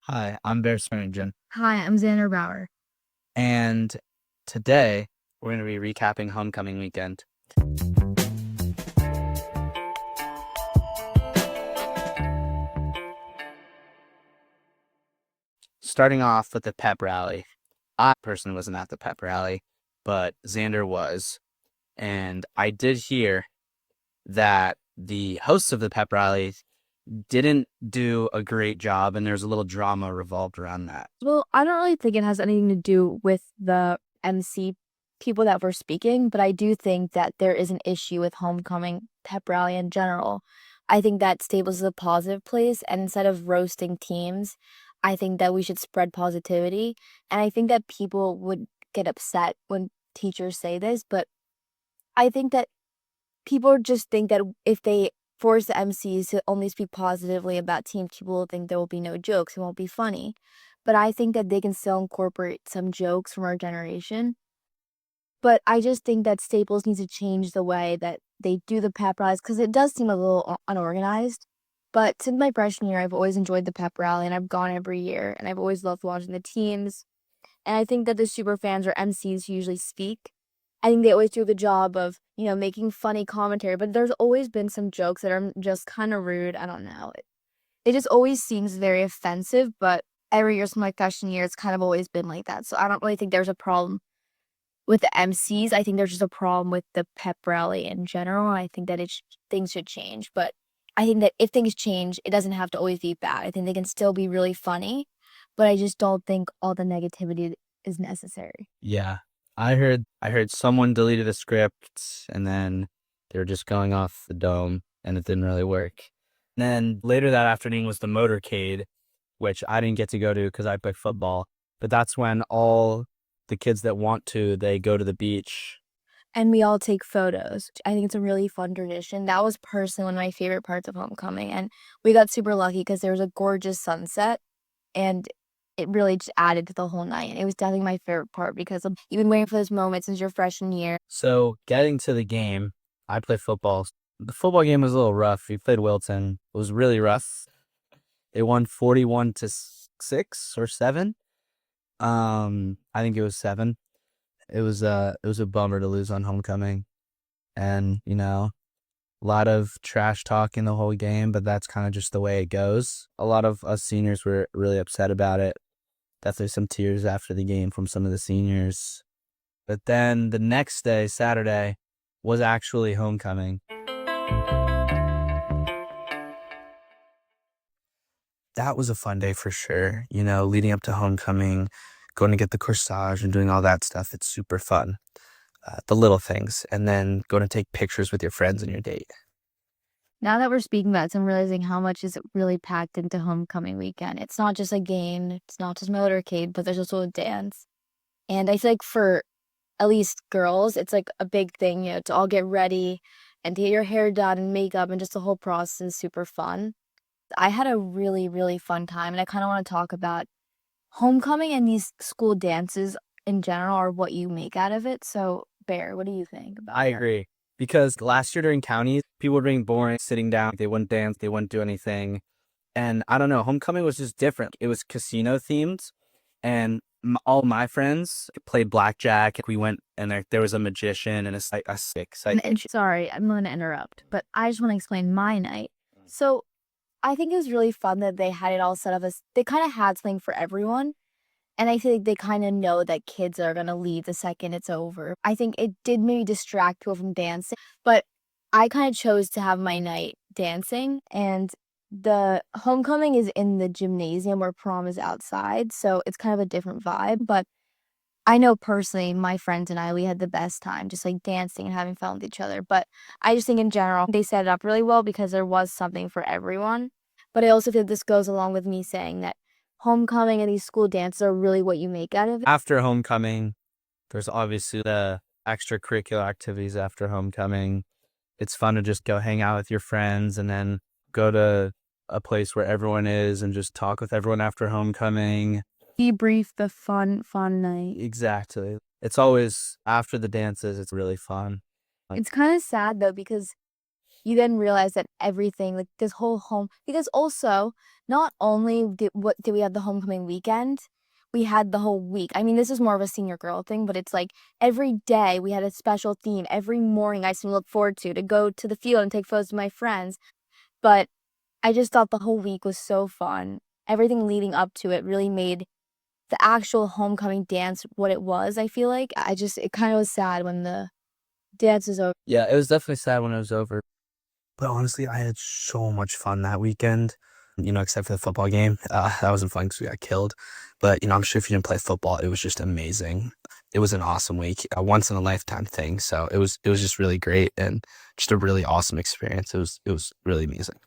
Hi, I'm Bear Swearingen, Hi, I'm Xander Bauer. and today we're going to be recapping homecoming weekend. Starting off with the pep rally. I personally wasn't at the pep rally, but Xander was. And I did hear that the hosts of the pep rally didn't do a great job, and there's a little drama revolved around that. Well, I don't really think it has anything to do with the MC people that were speaking, but I do think that there is an issue with homecoming pep rally in general. I think that Staples is a positive place, and instead of roasting teams, I think that we should spread positivity. And I think that people would get upset when teachers say this, but I think that people just think that if they force the MCs to only speak positively about teams, people will think there will be no jokes. It won't be funny. But I think that they can still incorporate some jokes from our generation. But I just think that Staples needs to change the way that they do the pep rallies because it does seem a little unorganized. But since my freshman year, I've always enjoyed the pep rally and I've gone every year and I've always loved watching the teams. And I think that the super fans or MCs who usually speak, I think they always do the job of, making funny commentary, but there's always been some jokes that are just kind of rude. I don't know. It just always seems very offensive, but every year since my freshman year, it's kind of always been like that. So I don't really think there's a problem with the MCs. I think there's just a problem with the pep rally in general. I think that things should change, but I think that if things change, it doesn't have to always be bad. I think they can still be really funny, but I just don't think all the negativity is necessary. Yeah, I heard someone deleted a script, and then they were just going off the dome, and it didn't really work. And then later that afternoon was the motorcade, which I didn't get to go to because I play football. But that's when all the kids that want to, they go to the beach. And we all take photos. I think it's a really fun tradition. That was personally one of my favorite parts of homecoming, and we got super lucky because there was a gorgeous sunset, and it really just added to the whole night. It was definitely my favorite part because you've been waiting for this moment since your freshman year. So getting to the game, I play football. The football game was a little rough. We played Wilton. It was really rough. They won 41 to 6 or 7. I think it was 7. It was a bummer to lose on homecoming, and a lot of trash talk in the whole game, but that's kind of just the way it goes. A lot of us seniors were really upset about it. Definitely some tears after the game from some of the seniors. But then the next day, Saturday, was actually homecoming. That was a fun day for sure. Leading up to homecoming, going to get the corsage and doing all that stuff. It's super fun. The little things, and then going to take pictures with your friends and your date. Now that we're speaking about it, I'm realizing how much is really packed into homecoming weekend. It's not just a game, it's not just motorcade, but there's also a dance. And I feel like for at least girls, it's like a big thing, to all get ready and to get your hair done and makeup and just the whole process is super fun. I had a really, really fun time, and I kind of want to talk about homecoming and these school dances in general or what you make out of it. So, Bear, what do you think about I that? agree. Because last year during counties, people were being boring, sitting down. They wouldn't dance, they wouldn't do anything. And I don't know, homecoming was just different. It was casino themed, and all my friends played blackjack. We went, and there was a magician and a stick. Sorry, I'm going to interrupt, but I just want to explain my night. So, I think it was really fun that they had it all set up as they kind of had something for everyone. And I feel like they kind of know that kids are going to leave the second it's over. I think it did maybe distract people from dancing, but I kind of chose to have my night dancing. And the homecoming is in the gymnasium where prom is outside. So it's kind of a different vibe. But I know personally, my friends and I, we had the best time just like dancing and having fun with each other. But I just think in general, they set it up really well because there was something for everyone. But I also feel this goes along with me saying that homecoming and these school dances are really what you make out of it. After homecoming, there's obviously the extracurricular activities after homecoming. It's fun to just go hang out with your friends and then go to a place where everyone is and just talk with everyone after homecoming. Debrief the fun night. Exactly. It's always after the dances, it's really fun. It's kind of sad though because you then realize that everything, like this whole home, because also not only did we have the homecoming weekend, we had the whole week. I mean, this is more of a senior girl thing, but it's like every day we had a special theme. Every morning I used to look forward to go to the field and take photos with my friends. But I just thought the whole week was so fun. Everything leading up to it really made the actual homecoming dance what it was, I feel like. It kind of was sad when the dance is over. Yeah, it was definitely sad when it was over. But honestly, I had so much fun that weekend, except for the football game. That wasn't fun because we got killed. But, I'm sure if you didn't play football, it was just amazing. It was an awesome week, a once in a lifetime thing. So it was just really great and just a really awesome experience. It was really amazing.